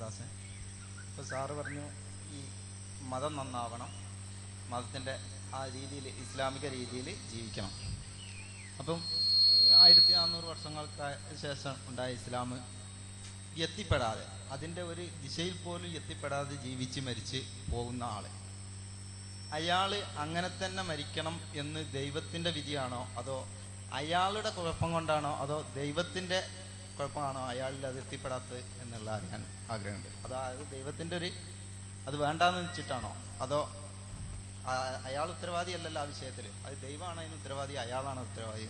ദാസൻ. ഇപ്പോൾ സാറ് പറഞ്ഞു ഈ മതം നന്നാവണം, മതത്തിൻ്റെ ആ രീതിയിൽ ഇസ്ലാമിക രീതിയിൽ ജീവിക്കണം. അപ്പം 1400 വർഷങ്ങൾക്ക് ശേഷം ഉണ്ടായ ഇസ്ലാം എത്തിപ്പെടാതെ, അതിൻ്റെ ഒരു ദിശയിൽ പോലും എത്തിപ്പെടാതെ ജീവിച്ച് മരിച്ച് പോകുന്ന ആൾ, അയാൾ അങ്ങനെ തന്നെ മരിക്കണം എന്ന് ദൈവത്തിൻ്റെ വിധിയാണോ, അതോ അയാളുടെ കുഴപ്പം കൊണ്ടാണോ, അതോ ദൈവത്തിൻ്റെ കുഴപ്പമാണോ അയാളിൽ അത് എത്തിപ്പെടാത്തത് എന്നുള്ള അറിയാൻ ആഗ്രഹമുണ്ട്. അതായത് ദൈവത്തിൻ്റെ അത് വേണ്ടാന്ന് വെച്ചിട്ടാണോ, അതോ അയാൾ ഉത്തരവാദിയല്ലല്ലോ ആ വിഷയത്തിൽ, അത് ദൈവമാണ് അതിന് ഉത്തരവാദി, അയാളാണ് ഉത്തരവാദി?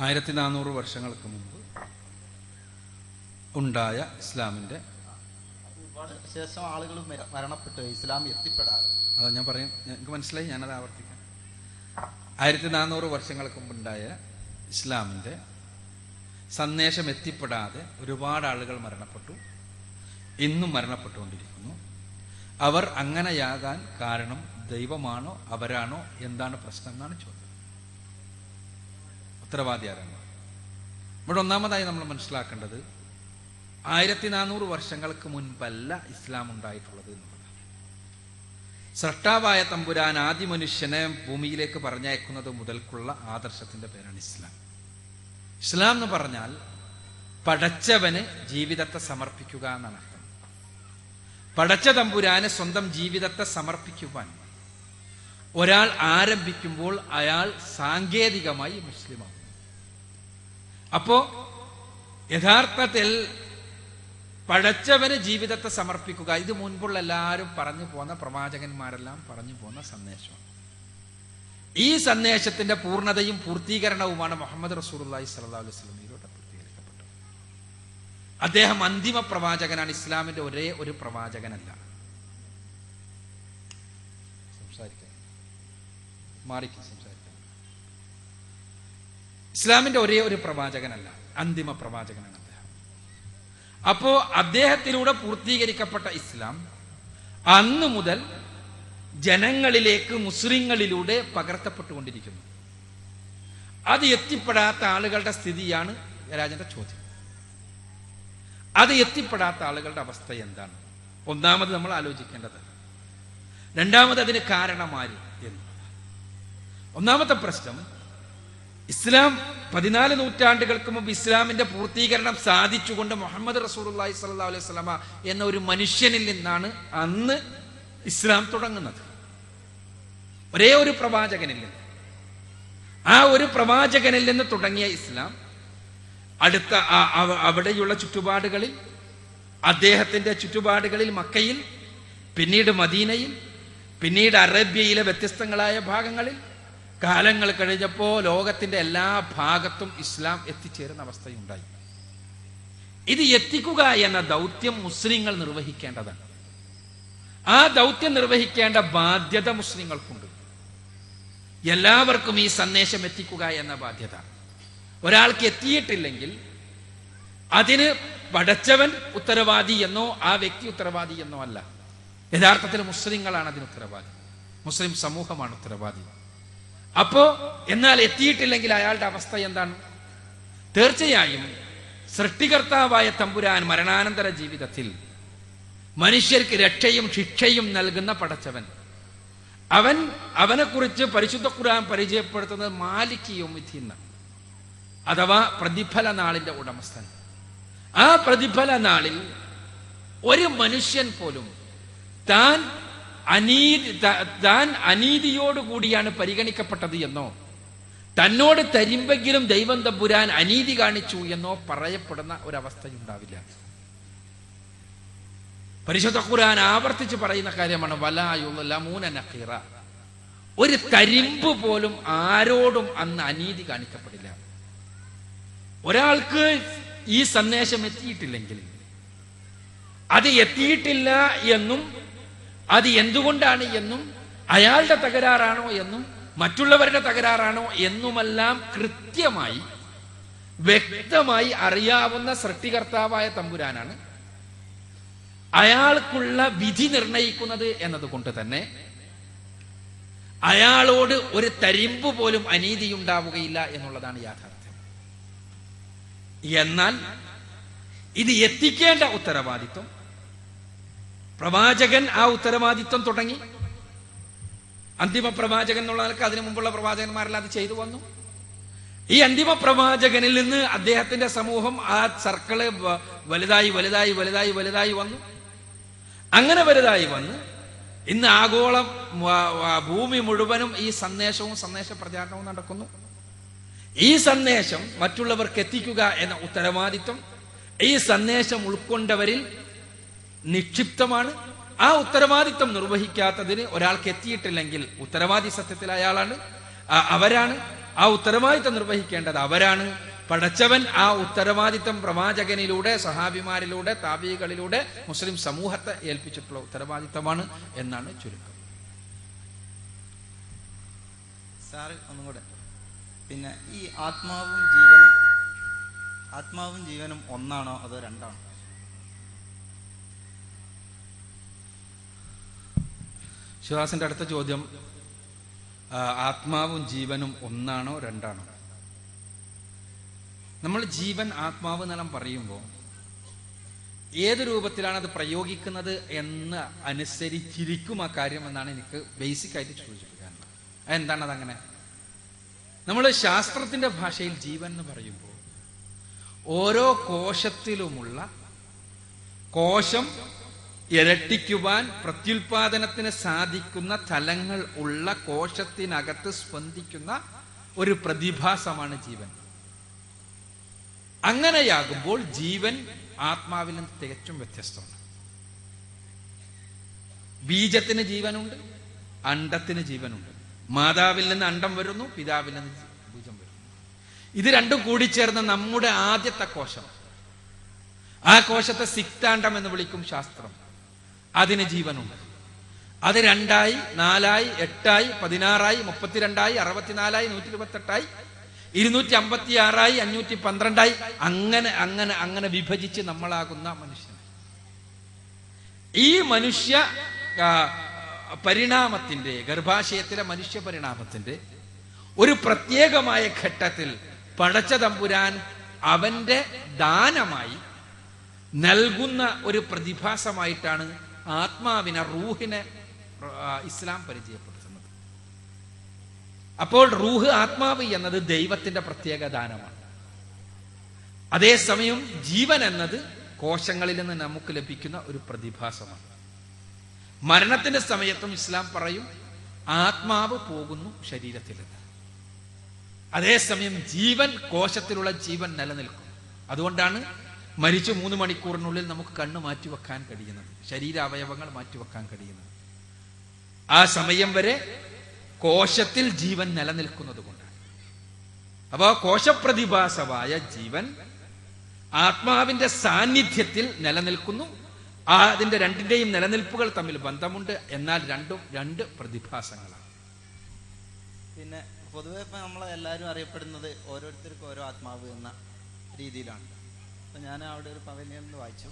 1400 വർഷങ്ങൾക്ക് മുമ്പ് ഉണ്ടായ ഇസ്ലാമിൻ്റെ ശേഷം ആളുകൾ മരണപ്പെട്ടു, ഇസ്ലാം എത്തിപ്പെടാതെ. അതാ ഞാൻ പറയും, എനിക്ക് മനസ്സിലായി, ഞാനത് ആവർത്തിക്കാം. 1400 വർഷങ്ങൾക്ക് മുമ്പുണ്ടായ ഇസ്ലാമിൻ്റെ സന്ദേശം എത്തിപ്പെടാതെ ഒരുപാട് ആളുകൾ മരണപ്പെട്ടു, ഇന്നും മരണപ്പെട്ടുകൊണ്ടിരിക്കുന്നു. അവർ അങ്ങനെയാകാൻ കാരണം ദൈവമാണോ അവരാണോ, എന്താണ് പ്രശ്നം എന്നാണ് ചോദ്യം. ഉത്തരവാദി ആരാണ്? ഇവിടെ ഒന്നാമതായി നമ്മൾ മനസ്സിലാക്കേണ്ടത് 1400 വർഷങ്ങൾക്ക് മുൻപല്ല ഇസ്ലാം ഉണ്ടായിട്ടുള്ളത് എന്നുള്ളതാണ്. സ്രഷ്ടാവായ തമ്പുരാൻ ആദ്യ മനുഷ്യനെ ഭൂമിയിലേക്ക് പറഞ്ഞയക്കുന്നത് മുതൽക്കുള്ള ആദർശത്തിന്റെ പേരാണ് ഇസ്ലാം. ഇസ്ലാം എന്ന് പറഞ്ഞാൽ പടച്ചവന് ജീവിതത്തെ സമർപ്പിക്കുക എന്നാണ് അർത്ഥം. പടച്ച തമ്പുരാന് സ്വന്തം ജീവിതത്തെ സമർപ്പിക്കുവാൻ ഒരാൾ ആരംഭിക്കുമ്പോൾ അയാൾ സാങ്കേതികമായി മുസ്ലിമാകും. അപ്പോ യഥാർത്ഥത്തിൽ പടച്ചവന് ജീവിതത്തെ സമർപ്പിക്കുക, ഇത് മുൻപുള്ള എല്ലാവരും പറഞ്ഞു പോന്ന പ്രവാചകന്മാരെല്ലാം പറഞ്ഞു പോന്ന സന്ദേശമാണ്. ഈ സന്ദേശത്തിന്റെ പൂർണ്ണതയും പൂർത്തീകരണവുമാണ് മുഹമ്മദ് റസൂലുള്ളാഹി സ്വല്ലല്ലാഹു അലൈഹി വസല്ലമയിലൂടെ പൂർത്തീകരിക്കപ്പെട്ടത്. അദ്ദേഹം അന്തിമ പ്രവാചകനാണ്, ഇസ്ലാമിന്റെ ഒരേ ഒരു പ്രവാചകനല്ല. ഇസ്ലാമിന്റെ ഒരേ ഒരു പ്രവാചകനല്ല, അന്തിമ പ്രവാചകനാണ് അദ്ദേഹം. അപ്പോ അദ്ദേഹത്തിലൂടെ പൂർത്തീകരിക്കപ്പെട്ട ഇസ്ലാം അന്ന് മുതൽ ജനങ്ങളിലേക്ക് മുസ്ലിങ്ങളിലൂടെ പകർത്തപ്പെട്ടുകൊണ്ടിരിക്കുന്നു. അത് എത്തിപ്പെടാത്ത ആളുകളുടെ സ്ഥിതിയാണ് രാജന്റെ ചോദ്യം. അത് എത്തിപ്പെടാത്ത ആളുകളുടെ അവസ്ഥ എന്താണ്? ഒന്നാമത് നമ്മൾ ആലോചിക്കേണ്ടത്. രണ്ടാമത് അതിന് കാരണമാര് എന്ന്. ഒന്നാമത്തെ പ്രശ്നം, ഇസ്ലാം 14 നൂറ്റാണ്ടുകൾക്ക് മുമ്പ് ഇസ്ലാമിന്റെ പൂർത്തീകരണം സാധിച്ചുകൊണ്ട് മുഹമ്മദ് റസൂലുള്ളാഹി സ്വല്ലല്ലാഹു അലൈഹി വസല്ലമ എന്ന ഒരു മനുഷ്യനിൽ നിന്നാണ് അന്ന് ഇസ്ലാം തുടങ്ങുന്നത്. ഒരേ ഒരു പ്രവാചകനിൽ നിന്ന്. ആ ഒരു പ്രവാചകനിൽ നിന്ന് തുടങ്ങിയ ഇസ്ലാം അടുത്ത അവിടെയുള്ള ചുറ്റുപാടുകളിൽ, അദ്ദേഹത്തിന്റെ ചുറ്റുപാടുകളിൽ മക്കയിൽ, പിന്നീട് മദീനയിൽ, പിന്നീട് അറേബ്യയിലെ വ്യത്യസ്തങ്ങളായ ഭാഗങ്ങളിൽ, കാലങ്ങൾ കഴിഞ്ഞപ്പോൾ ലോകത്തിന്റെ എല്ലാ ഭാഗത്തും ഇസ്ലാം എത്തിച്ചേരുന്ന അവസ്ഥയുണ്ടായി. ഇത് എത്തിക്കുക എന്ന ദൗത്യം മുസ്ലിങ്ങൾ നിർവഹിക്കേണ്ടതാണ്. ആ ദൗത്യം നിർവഹിക്കേണ്ട ബാധ്യത മുസ്ലിങ്ങൾക്കുണ്ട്. എല്ലാവർക്കും ഈ സന്ദേശം എത്തിക്കുക എന്ന ബാധ്യത. ഒരാൾക്ക് എത്തിയിട്ടില്ലെങ്കിൽ അതിന് പടച്ചവൻ ഉത്തരവാദി എന്നോ ആ വ്യക്തി ഉത്തരവാദി എന്നോ അല്ല. യഥാർത്ഥത്തിൽ മുസ്ലിങ്ങളാണ് അതിന് ഉത്തരവാദി, മുസ്ലിം സമൂഹമാണ് ഉത്തരവാദി. അപ്പോ എന്നാൽ എത്തിയിട്ടില്ലെങ്കിൽ അയാളുടെ അവസ്ഥ എന്താണ്? തീർച്ചയായും സൃഷ്ടികർത്താവായ തമ്പുരാൻ മരണാനന്തര ജീവിതത്തിൽ മനുഷ്യർക്ക് രക്ഷയും ശിക്ഷയും നൽകുന്ന പടച്ചവൻ, അവനെക്കുറിച്ച് പരിശുദ്ധ ഖുർആൻ പരിചയപ്പെടുത്തുന്നത് മാലിക് യൗമിദ്ദീൻ, അഥവാ പ്രതിഫല നാളിന്റെ ഉടമസ്ഥൻ. ആ പ്രതിഫല നാളിൽ ഒരു മനുഷ്യൻ പോലും താൻ അനീതിയോടുകൂടിയാണ് പരിഗണിക്കപ്പെട്ടത് എന്നോ, തന്നോട് തരുമ്പെങ്കിലും ദൈവം തമ്പുരാൻ അനീതി കാണിച്ചു എന്നോ പറയപ്പെടുന്ന ഒരവസ്ഥയുണ്ടാവില്ല. പരിശുദ്ധ ഖുർആൻ ആവർത്തിച്ച് പറയുന്ന കാര്യമാണ് വലാ യുളമൂന നഖീറ. ഒരു തരിമ്പ് പോലും ആരോടും അന്ന് അനീതി കാണിക്കപ്പെടില്ല. ഒരാൾക്ക് ഈ സന്ദേശം എത്തിയിട്ടില്ലെങ്കിൽ അത് എത്തിയിട്ടില്ല എന്നും അത് എന്തുകൊണ്ടാണ് എന്നും അയാളുടെ തകരാറാണോ എന്നും മറ്റുള്ളവരുടെ തകരാറാണോ എന്നുമെല്ലാം കൃത്യമായി വ്യക്തമായി അറിയാവുന്ന സൃഷ്ടികർത്താവായ തമ്പുരാനാണ് അയാൾക്കുള്ള വിധി നിർണയിക്കുന്നത് എന്നതുകൊണ്ട് തന്നെ അയാളോട് ഒരു തരിമ്പ് പോലും അനീതി ഉണ്ടാവുകയില്ല എന്നുള്ളതാണ് യാഥാർത്ഥ്യം. എന്നാൽ ഇത് എത്തിക്കേണ്ട ഉത്തരവാദിത്വം പ്രവാചകൻ ആ ഉത്തരവാദിത്വം തുടങ്ങി. അന്തിമ പ്രവാചകൻ എന്നുള്ള നിലക്ക് അതിനു മുമ്പുള്ള പ്രവാചകന്മാരെല്ലാം അത് ചെയ്തു വന്നു. ഈ അന്തിമ പ്രവാചകനിൽ നിന്ന് അദ്ദേഹത്തിന്റെ സമൂഹം ആ സർക്കിള് വലുതായി വലുതായി വലുതായി വലുതായി വന്നു. അങ്ങനെ വലുതായി വന്ന് ഇന്ന് ആഗോളം ഭൂമി മുഴുവനും ഈ സന്ദേശവും സന്ദേശ പ്രചാരണവും നടക്കുന്നു. ഈ സന്ദേശം മറ്റുള്ളവർക്ക് എത്തിക്കുക എന്ന ഉത്തരവാദിത്വം ഈ സന്ദേശം ഉൾക്കൊണ്ടവരിൽ നിക്ഷിപ്തമാണ്. ആ ഉത്തരവാദിത്വം നിർവഹിക്കാത്തതിന് ഒരാൾക്ക് എത്തിയിട്ടില്ലെങ്കിൽ ഉത്തരവാദി സത്യത്തിൽ അയാളാണ്, അവരാണ്. ആ ഉത്തരവാദിത്വം നിർവഹിക്കേണ്ടത് അവരാണ്. പടച്ചവൻ ആ ഉത്തരവാദിത്വം പ്രവാചകനിലൂടെ, സഹാബിമാരിലൂടെ, താബീകളിലൂടെ മുസ്ലിം സമൂഹത്തെ ഏൽപ്പിച്ചിട്ടുള്ള ഉത്തരവാദിത്വമാണ് എന്നാണ് ചുരുക്കം. സാറ് ഒന്നും കൂടെ, പിന്നെ ഈ ആത്മാവും ജീവനും ഒന്നാണോ അതോ രണ്ടാണോ? ശിവദാസന്റെ അടുത്ത ചോദ്യം, ആത്മാവും ജീവനും ഒന്നാണോ രണ്ടാണോ? നമ്മൾ ജീവൻ ആത്മാവ് എന്നെല്ലാം പറയുമ്പോൾ ഏത് രൂപത്തിലാണ് അത് പ്രയോഗിക്കുന്നത് എന്ന് അനുസരിച്ചിരിക്കും ആ കാര്യം എന്നാണ് എനിക്ക് ബേസിക് ആയിട്ട് സൂചിപ്പിക്കാനുള്ളത്. അതെന്താണ് അതങ്ങനെ? നമ്മൾ ശാസ്ത്രത്തിന്റെ ഭാഷയിൽ ജീവൻ എന്ന് പറയുമ്പോൾ ഓരോ കോശത്തിലുമുള്ള കോശം ഇരട്ടിക്കുവാൻ പ്രത്യുൽപാദനത്തിന് സാധിക്കുന്ന തലങ്ങൾ ഉള്ള കോശത്തിനകത്ത് സ്പന്ദിക്കുന്ന ഒരു പ്രതിഭാസമാണ് ജീവൻ. അങ്ങനെയാകുമ്പോൾ ജീവൻ ആത്മാവിൽ നിന്ന് തികച്ചും വ്യത്യസ്തമാണ്. ബീജത്തിന് ജീവനുണ്ട്, അണ്ടത്തിന് ജീവനുണ്ട്. മാതാവിൽ നിന്ന് അണ്ടം വരുന്നു, പിതാവിൽ നിന്ന് ബീജം വരുന്നു. ഇത് രണ്ടും കൂടിച്ചേർന്ന നമ്മുടെ ആദ്യത്തെ കോശം, ആ കോശത്തെ സിക്താണ്ഡം എന്ന് വിളിക്കും ശാസ്ത്രം. അതിന് ജീവനുണ്ട്. അത് 2 ആയി 4 ആയി 8 ആയി 16 ആയി 32 ആയി 64 ആയി 128 ആയി 256 ആയി 512 ആയി അങ്ങനെ അങ്ങനെ അങ്ങനെ വിഭജിച്ച് നമ്മളാകുന്ന മനുഷ്യൻ. ഈ മനുഷ്യ പരിണാമത്തിന്റെ, ഗർഭാശയത്തിലെ മനുഷ്യ പരിണാമത്തിന്റെ ഒരു പ്രത്യേകമായ ഘട്ടത്തിൽ പടച്ച തമ്പുരാൻ അവന്റെ ദാനമായി നൽകുന്ന ഒരു പ്രതിഭാസമായിട്ടാണ് ആത്മാവിനെ, റൂഹിനെ ഇസ്ലാം പരിചയപ്പെടുത്തുന്നത്. അപ്പോൾ റൂഹ്, ആത്മാവ് എന്നത് ദൈവത്തിന്റെ പ്രത്യേക ദാനമാണ്. അതേസമയം ജീവൻ എന്നത് കോശങ്ങളിൽ നിന്ന് നമുക്ക് ലഭിക്കുന്ന ഒരു പ്രതിഭാസമാണ്. മരണത്തിന്റെ സമയത്തും ഇസ്ലാം പറയും ആത്മാവ് പോകുന്നു ശരീരത്തിൽ നിന്ന്. അതേസമയം ജീവൻ, കോശത്തിലുള്ള ജീവൻ നിലനിൽക്കും. അതുകൊണ്ടാണ് മരിച്ച് 3 മണിക്കൂറിനുള്ളിൽ നമുക്ക് കണ്ണ് മാറ്റിവെക്കാൻ കഴിയുന്നത്, ശരീരാവയവങ്ങൾ മാറ്റിവെക്കാൻ കഴിയുന്നത്. ആ സമയം വരെ കോശത്തിൽ ജീവൻ നിലനിൽക്കുന്നത് കൊണ്ടാണ്. അപ്പോ കോശപ്രതിഭാസമായ ജീവൻ ആത്മാവിന്റെ സാന്നിധ്യത്തിൽ നിലനിൽക്കുന്നു. അതിന്റെ രണ്ടിന്റെയും നിലനിൽപ്പുകൾ തമ്മിൽ ബന്ധമുണ്ട്. എന്നാൽ രണ്ടും 2 പ്രതിഭാസങ്ങളാണ്. പിന്നെ പൊതുവെ ഇപ്പൊ നമ്മൾ എല്ലാവരും അറിയപ്പെടുന്നത് ഓരോരുത്തർക്കും ഓരോ ആത്മാവ് എന്ന രീതിയിലാണ്. അപ്പൊ ഞാൻ അവിടെ ഒരു പവലിയനിൽ വായിച്ചു,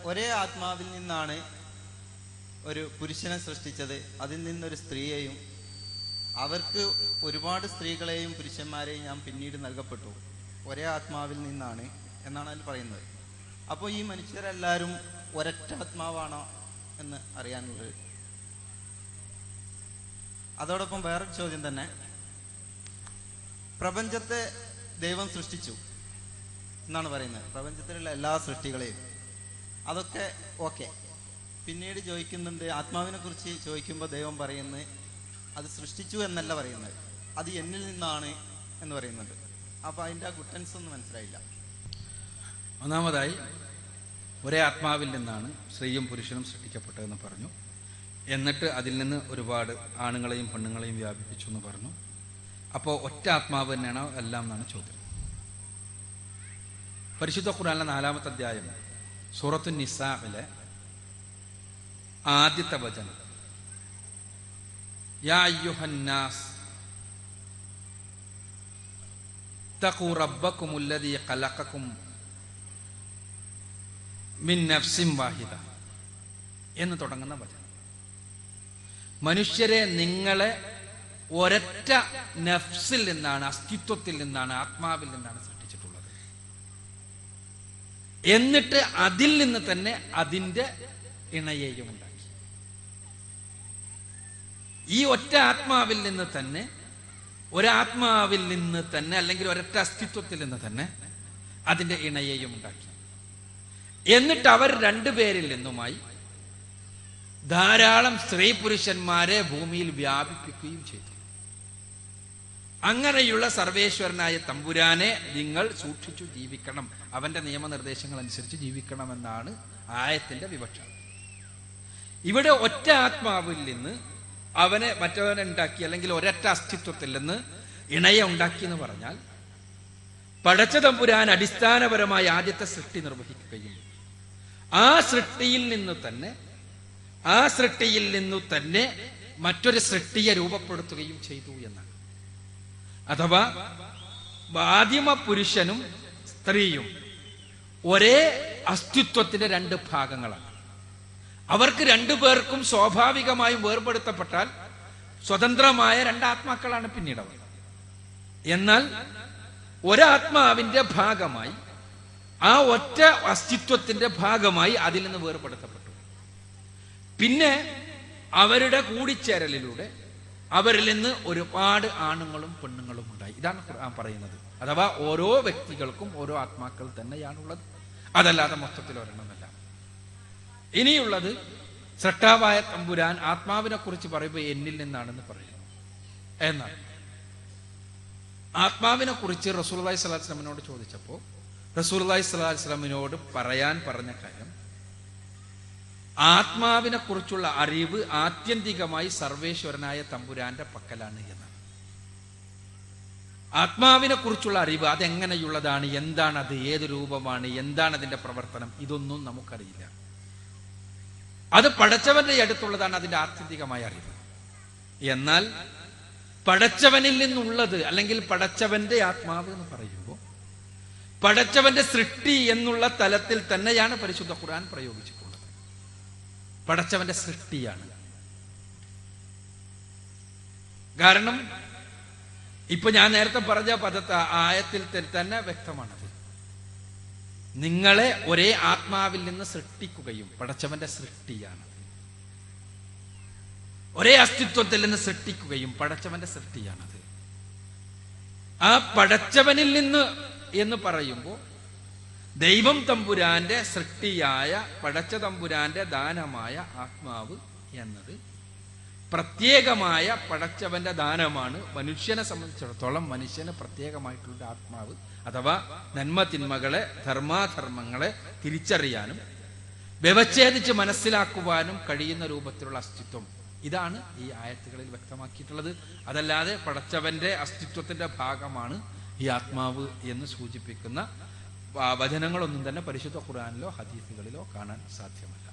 ഒരേ ആത്മാവിൽ നിന്നാണ് ഒരു പുരുഷനെ സൃഷ്ടിച്ചത്, അതിൽ നിന്നൊരു സ്ത്രീയെയും, അവർക്ക് ഒരുപാട് സ്ത്രീകളെയും പുരുഷന്മാരെയും ഞാൻ പിന്നീട് നൽകപ്പെട്ടു, ഒരേ ആത്മാവിൽ നിന്നാണ് എന്നാണ് അതിൽ പറയുന്നത്. അപ്പോൾ ഈ മനുഷ്യരെല്ലാവരും ഒരൊറ്റ ആത്മാവാണോ എന്ന് അറിയാനുള്ളത്. അതോടൊപ്പം വേറൊരു ചോദ്യം തന്നെ, പ്രപഞ്ചത്തെ ദൈവം സൃഷ്ടിച്ചു എന്നാണ് പറയുന്നത്, പ്രപഞ്ചത്തിലുള്ള എല്ലാ സൃഷ്ടികളെയും. അതൊക്കെ ഓക്കെ. പിന്നീട് ചോദിക്കുന്നുണ്ട്, ആത്മാവിനെ കുറിച്ച് ചോദിക്കുമ്പോൾ ദൈവം പറയുന്നത് അത് സൃഷ്ടിച്ചു എന്നല്ല പറയുന്നത്, അത് എന്നിൽ നിന്നാണ് എന്ന് പറയുന്നുണ്ട്. അപ്പൊ അതിന്റെ ആ ഗുട്ടൻസ് ഒന്നും മനസ്സിലായില്ല. ഒന്നാമതായി, ഒരേ ആത്മാവിൽ നിന്നാണ് സ്ത്രീയും പുരുഷനും സൃഷ്ടിക്കപ്പെട്ടതെന്ന് പറഞ്ഞു. എന്നിട്ട് അതിൽ നിന്ന് ഒരുപാട് ആണുങ്ങളെയും പെണ്ണുങ്ങളെയും വ്യാപിപ്പിച്ചു എന്ന് പറഞ്ഞു. അപ്പോൾ ഒറ്റ ആത്മാവ് തന്നെയാണോ എല്ലാം എന്നാണ് ചോദ്യം. പരിശുദ്ധ ഖുർആനിലെ 4-ാമത്തെ അധ്യായം സൂറത്തുൻ നിസാഇലെ ആദ്യത്തെ വചനം, യാ അയ്യുഹന്നാസ് തഖൂ റബ്ബക്കുമുല്ലദീ ഖലഖക്കും മിൻ നഫ്സിൻ വാഹിദ എന്ന് തുടങ്ങുന്ന വചനം. മനുഷ്യരെ, നിങ്ങളെ ഒരൊറ്റ നഫ്സിൽ നിന്നാണ്, അസ്തിത്വത്തിൽ നിന്നാണ്, ആത്മാവിൽ നിന്നാണ് സൃഷ്ടിച്ചിട്ടുള്ളത്. എന്നിട്ട് അതിൽ നിന്ന് തന്നെ അതിൻ്റെ ഇണയെയും ഉണ്ടാക്കി. ഈ ഒറ്റ ആത്മാവിൽ നിന്ന് തന്നെ, ഒരാത്മാവിൽ നിന്ന് തന്നെ, അല്ലെങ്കിൽ ഒരൊറ്റ അസ്തിത്വത്തിൽ നിന്ന് തന്നെ അതിൻ്റെ ഇണയെയും ഉണ്ടാക്കി. എന്നിട്ട് അവർ രണ്ടുപേരിൽ നിന്നുമായി ധാരാളം സ്ത്രീ പുരുഷന്മാരെ ഭൂമിയിൽ വ്യാപിപ്പിക്കുകയും ചെയ്തു. അങ്ങനെയുള്ള സർവേശ്വരനായ തമ്പുരാനെ നിങ്ങൾ സൂക്ഷിച്ചു ജീവിക്കണം, അവന്റെ നിയമനിർദ്ദേശങ്ങൾ അനുസരിച്ച് ജീവിക്കണമെന്നാണ് ആയത്തിന്റെ വിവക്ഷ. ഇവിടെ ഒറ്റ ആത്മാവിൽ നിന്ന് അവനെ മറ്റവനെ ഉണ്ടാക്കി, അല്ലെങ്കിൽ ഒരൊറ്റ അസ്തിത്വത്തിൽ നിന്ന് ഇണയെ ഉണ്ടാക്കി എന്ന് പറഞ്ഞാൽ പടച്ച തമ്പുരാൻ അടിസ്ഥാനപരമായി ആദ്യത്തെ സൃഷ്ടി നിർവഹിക്കുകയും ആ സൃഷ്ടിയിൽ നിന്നു തന്നെ മറ്റൊരു സൃഷ്ടിയെ രൂപപ്പെടുത്തുകയും ചെയ്തു എന്നാണ്. അഥവാ ആദിമ പുരുഷനും സ്ത്രീയും ഒരേ അസ്തിത്വത്തിന്റെ രണ്ട് ഭാഗങ്ങളാണ്. അവർക്ക് രണ്ടുപേർക്കും സ്വാഭാവികമായും വേർപെടുത്തപ്പെട്ടാൽ സ്വതന്ത്രമായ രണ്ടാത്മാക്കളാണ് പിന്നീട് അവർ. എന്നാൽ ഒരാത്മാവിന്റെ ഭാഗമായി, ആ ഒറ്റ അസ്തിത്വത്തിന്റെ ഭാഗമായി അതിൽ നിന്ന് വേർപെടുത്തപ്പെട്ടു. പിന്നെ അവരുടെ കൂടിച്ചേരലിലൂടെ അവരിൽ നിന്ന് ഒരുപാട് ആണുങ്ങളും പെണ്ണുങ്ങളും ഉണ്ടായി. ഇതാണ് ഖുർആൻ പറയുന്നത്. അഥവാ ഓരോ വ്യക്തികൾക്കും ഓരോ ആത്മാക്കൾ തന്നെയാണുള്ളത്, അതല്ലാതെ മൊത്തത്തിൽ ഒരെണ്ണമല്ല. ഇനിയുള്ളത് സൃഷ്ടാവായ തമ്പുരാൻ ആത്മാവിനെ കുറിച്ച് പറയുമ്പോൾ എന്നിൽ നിന്നാണെന്ന് പറയുന്നു. എന്നാൽ ആത്മാവിനെ കുറിച്ച് റസൂലുള്ളാഹി സ്വല്ലല്ലാഹു അലൈഹി വസല്ലമയോട് ചോദിച്ചപ്പോൾ റസൂലുള്ളാഹി സ്വല്ലല്ലാഹു അലൈഹി വസല്ലമയോട് പറഞ്ഞ കാര്യം, ആത്മാവിനെ കുറിച്ചുള്ള അറിവ് ആത്യന്തികമായി സർവേശ്വരനായ തമ്പുരാന്റെ പക്കലാണ് എന്നാണ്. ആത്മാവിനെ കുറിച്ചുള്ള അറിവ് അതെങ്ങനെയുള്ളതാണ്, എന്താണത്, ഏത് രൂപമാണ്, എന്താണ് അതിന്റെ പ്രവർത്തനം, ഇതൊന്നും നമുക്കറിയില്ല. അത് പടച്ചവന്റെ അടുത്തുള്ളതാണ് അതിന്റെ ആത്യന്തികമായ അറിവ്. എന്നാൽ പടച്ചവനിൽ നിന്നുള്ളത്, അല്ലെങ്കിൽ പടച്ചവന്റെ ആത്മാവ് എന്ന് പറയുമ്പോൾ പടച്ചവന്റെ സൃഷ്ടി എന്നുള്ള തലത്തിൽ തന്നെയാണ് പരിശുദ്ധ ഖുർആൻ പ്രയോഗിച്ചിട്ടുള്ളത്. പടച്ചവന്റെ സൃഷ്ടിയാണ്. കാരണം ഇപ്പൊ ഞാൻ നേരത്തെ പറഞ്ഞ ആയത്തിൽ തന്നെ വ്യക്തമാണത്. നിങ്ങളെ ഒരേ ആത്മാവിൽ നിന്ന് സൃഷ്ടിക്കുകയും, പടച്ചവന്റെ സൃഷ്ടിയാണ്. ഒരേ അസ്തിത്വത്തിൽ നിന്ന് സൃഷ്ടിക്കുകയും പടച്ചവന്റെ സൃഷ്ടിയാണത്. ആ പടച്ചവനിൽ നിന്ന് എന്ന് പറയുമ്പോൾ ദൈവം തമ്പുരാന്റെ സൃഷ്ടിയായ പടച്ച തമ്പുരാന്റെ ദാനമായ ആത്മാവ് എന്നത് പ്രത്യേകമായ പടച്ചവന്റെ ദാനമാണ്. മനുഷ്യനെ സംബന്ധിച്ചിടത്തോളം മനുഷ്യന് പ്രത്യേകമായിട്ടുള്ള ആത്മാവ്, അഥവാ നന്മ തിന്മകളെ, ധർമാധർമ്മങ്ങളെ തിരിച്ചറിയാനും വ്യവച്ഛേദിച്ച് മനസ്സിലാക്കുവാനും കഴിയുന്ന രൂപത്തിലുള്ള അസ്തിത്വം, ഇതാണ് ഈ ആയത്തുകളിൽ വ്യക്തമാക്കിയിട്ടുള്ളത്. അതല്ലാതെ പടച്ചവന്റെ അസ്തിത്വത്തിന്റെ ഭാഗമാണ് ഈ ആത്മാവ് എന്ന് സൂചിപ്പിക്കുന്ന വചനങ്ങളൊന്നും തന്നെ പരിശുദ്ധ ഖുർആനിലോ ഹദീസുകളിലോ കാണാൻ സാധ്യമല്ല.